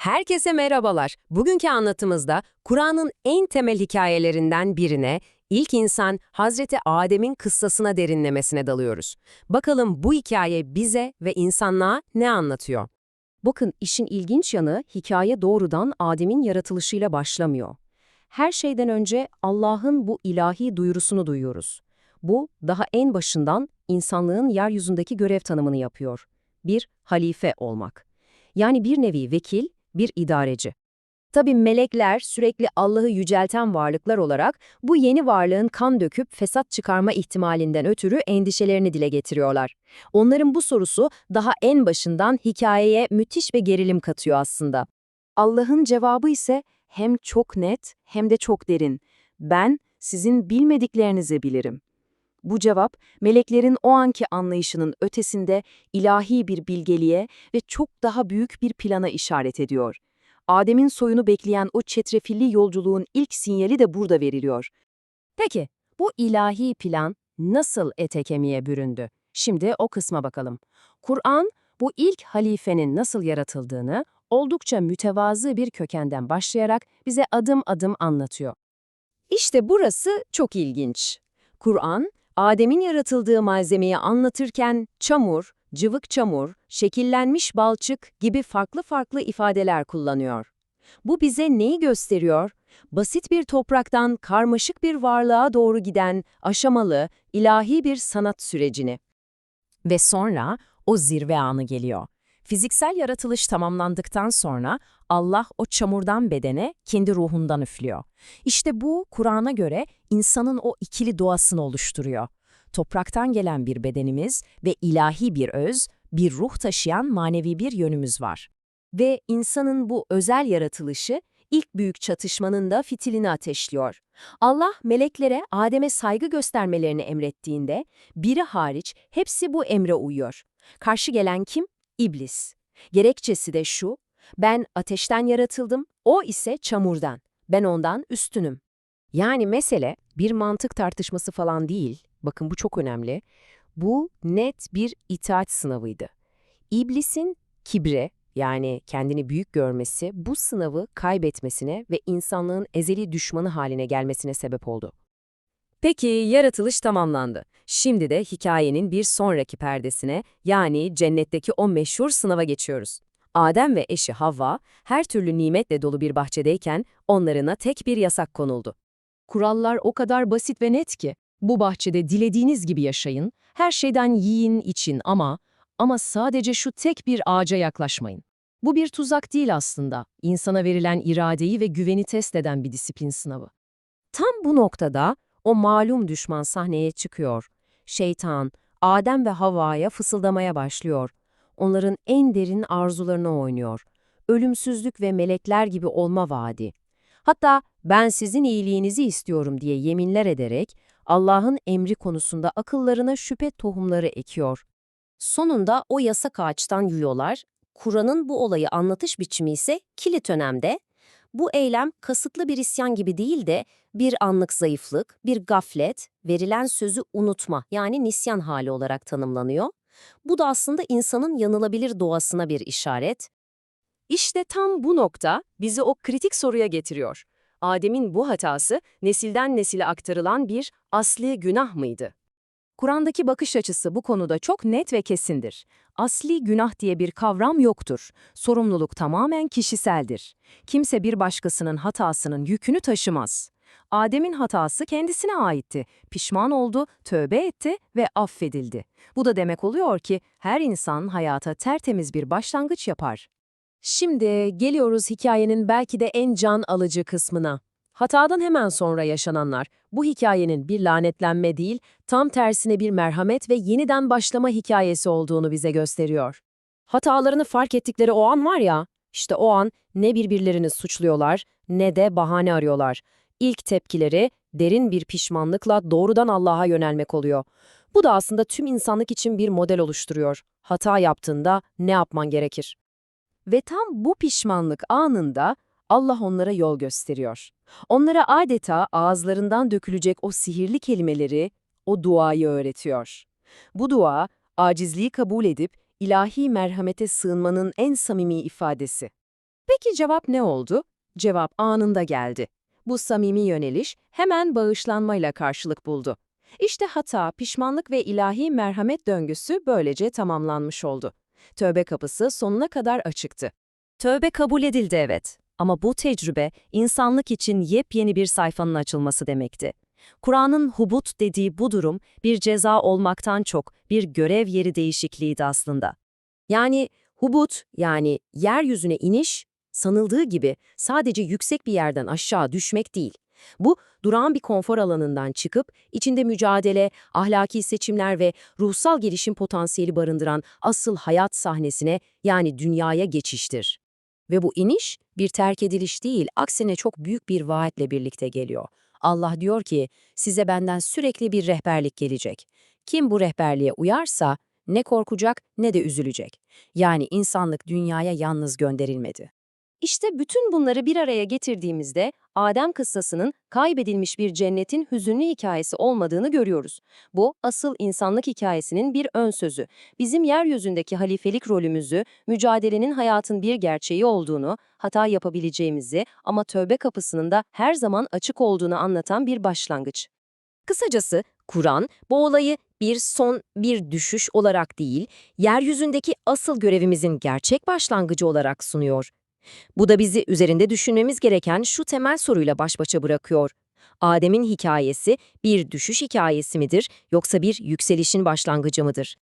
Herkese merhabalar. Bugünkü anlatımızda Kur'an'ın en temel hikayelerinden birine, ilk insan Hazreti Adem'in kıssasına derinlemesine dalıyoruz. Bakalım bu hikaye bize ve insanlığa ne anlatıyor? Bakın işin ilginç yanı hikaye doğrudan Adem'in yaratılışıyla başlamıyor. Her şeyden önce Allah'ın bu ilahi duyurusunu duyuyoruz. Bu daha en başından insanlığın yeryüzündeki görev tanımını yapıyor. Bir halife olmak. Yani bir nevi vekil, bir idareci. Tabii melekler sürekli Allah'ı yücelten varlıklar olarak bu yeni varlığın kan döküp fesat çıkarma ihtimalinden ötürü endişelerini dile getiriyorlar. Onların bu sorusu daha en başından hikayeye müthiş bir gerilim katıyor aslında. Allah'ın cevabı ise hem çok net hem de çok derin. Ben sizin bilmediklerinizi bilirim. Bu cevap, meleklerin o anki anlayışının ötesinde ilahi bir bilgeliğe ve çok daha büyük bir plana işaret ediyor. Adem'in soyunu bekleyen o çetrefilli yolculuğun ilk sinyali de burada veriliyor. Peki, bu ilahi plan nasıl ete kemiğe büründü? Şimdi o kısma bakalım. Kur'an, bu ilk halifenin nasıl yaratıldığını oldukça mütevazı bir kökenden başlayarak bize adım adım anlatıyor. İşte burası çok ilginç. Kur'an, Adem'in yaratıldığı malzemeyi anlatırken çamur, cıvık çamur, şekillenmiş balçık gibi farklı farklı ifadeler kullanıyor. Bu bize neyi gösteriyor? Basit bir topraktan karmaşık bir varlığa doğru giden aşamalı, ilahi bir sanat sürecini. Ve sonra o zirve anı geliyor. Fiziksel yaratılış tamamlandıktan sonra Allah o çamurdan bedene kendi ruhundan üflüyor. İşte bu Kur'an'a göre insanın o ikili doğasını oluşturuyor. Topraktan gelen bir bedenimiz ve ilahi bir öz, bir ruh taşıyan manevi bir yönümüz var. Ve insanın bu özel yaratılışı ilk büyük çatışmanın da fitilini ateşliyor. Allah meleklere Adem'e saygı göstermelerini emrettiğinde biri hariç hepsi bu emre uyuyor. Karşı gelen kim? İblis. Gerekçesi de şu: ben ateşten yaratıldım, o ise çamurdan. Ben ondan üstünüm. Yani mesele bir mantık tartışması falan değil. Bakın bu çok önemli. Bu net bir itaat sınavıydı. İblisin kibre, yani kendini büyük görmesi bu sınavı kaybetmesine ve insanlığın ezeli düşmanı haline gelmesine sebep oldu. Peki yaratılış tamamlandı. Şimdi de hikayenin bir sonraki perdesine, yani cennetteki o meşhur sınava geçiyoruz. Adem ve eşi Havva her türlü nimetle dolu bir bahçedeyken onlarına tek bir yasak konuldu. Kurallar o kadar basit ve net ki, bu bahçede dilediğiniz gibi yaşayın, her şeyden yiyin için ama sadece şu tek bir ağaca yaklaşmayın. Bu bir tuzak değil aslında, insana verilen iradeyi ve güveni test eden bir disiplin sınavı. Tam bu noktada o malum düşman sahneye çıkıyor. Şeytan, Adem ve Havva'ya fısıldamaya başlıyor. Onların en derin arzularını oynuyor. Ölümsüzlük ve melekler gibi olma vaadi. Hatta ben sizin iyiliğinizi istiyorum diye yeminler ederek Allah'ın emri konusunda akıllarına şüphe tohumları ekiyor. Sonunda o yasak ağaçtan yiyorlar. Kur'an'ın bu olayı anlatış biçimi ise kilit önemde. Bu eylem kasıtlı bir isyan gibi değil de bir anlık zayıflık, bir gaflet, verilen sözü unutma yani nisyan hali olarak tanımlanıyor. Bu da aslında insanın yanılabilir doğasına bir işaret. İşte tam bu nokta bizi o kritik soruya getiriyor. Adem'in bu hatası nesilden nesile aktarılan bir asli günah mıydı? Kur'an'daki bakış açısı bu konuda çok net ve kesindir. Asli günah diye bir kavram yoktur. Sorumluluk tamamen kişiseldir. Kimse bir başkasının hatasının yükünü taşımaz. Adem'in hatası kendisine aitti. Pişman oldu, tövbe etti ve affedildi. Bu da demek oluyor ki her insan hayata tertemiz bir başlangıç yapar. Şimdi geliyoruz hikayenin belki de en can alıcı kısmına. Hatadan hemen sonra yaşananlar, bu hikayenin bir lanetlenme değil, tam tersine bir merhamet ve yeniden başlama hikayesi olduğunu bize gösteriyor. Hatalarını fark ettikleri o an var ya, işte o an ne birbirlerini suçluyorlar ne de bahane arıyorlar. İlk tepkileri derin bir pişmanlıkla doğrudan Allah'a yönelmek oluyor. Bu da aslında tüm insanlık için bir model oluşturuyor. Hata yaptığında ne yapman gerekir? Ve tam bu pişmanlık anında Allah onlara yol gösteriyor. Onlara adeta ağızlarından dökülecek o sihirli kelimeleri, o duayı öğretiyor. Bu dua, acizliği kabul edip ilahi merhamete sığınmanın en samimi ifadesi. Peki cevap ne oldu? Cevap anında geldi. Bu samimi yöneliş hemen bağışlanmayla karşılık buldu. İşte hata, pişmanlık ve ilahi merhamet döngüsü böylece tamamlanmış oldu. Tövbe kapısı sonuna kadar açıktı. Tövbe kabul edildi, evet. Ama bu tecrübe insanlık için yepyeni bir sayfanın açılması demekti. Kur'an'ın hubut dediği bu durum bir ceza olmaktan çok bir görev yeri değişikliğiydi aslında. Yani hubut, yani yeryüzüne iniş, sanıldığı gibi sadece yüksek bir yerden aşağı düşmek değil. Bu, durağan bir konfor alanından çıkıp, içinde mücadele, ahlaki seçimler ve ruhsal gelişim potansiyeli barındıran asıl hayat sahnesine, yani dünyaya geçiştir. Ve bu iniş, bir terk ediliş değil, aksine çok büyük bir vaatle birlikte geliyor. Allah diyor ki, size benden sürekli bir rehberlik gelecek. Kim bu rehberliğe uyarsa, ne korkacak ne de üzülecek. Yani insanlık dünyaya yalnız gönderilmedi. İşte bütün bunları bir araya getirdiğimizde Adem kıssasının kaybedilmiş bir cennetin hüzünlü hikayesi olmadığını görüyoruz. Bu, asıl insanlık hikayesinin bir ön sözü. Bizim yeryüzündeki halifelik rolümüzü, mücadelenin hayatın bir gerçeği olduğunu, hata yapabileceğimizi ama tövbe kapısının da her zaman açık olduğunu anlatan bir başlangıç. Kısacası Kur'an bu olayı bir son, bir düşüş olarak değil, yeryüzündeki asıl görevimizin gerçek başlangıcı olarak sunuyor. Bu da bizi üzerinde düşünmemiz gereken şu temel soruyla baş başa bırakıyor. Adem'in hikayesi bir düşüş hikayesi midir yoksa bir yükselişin başlangıcı mıdır?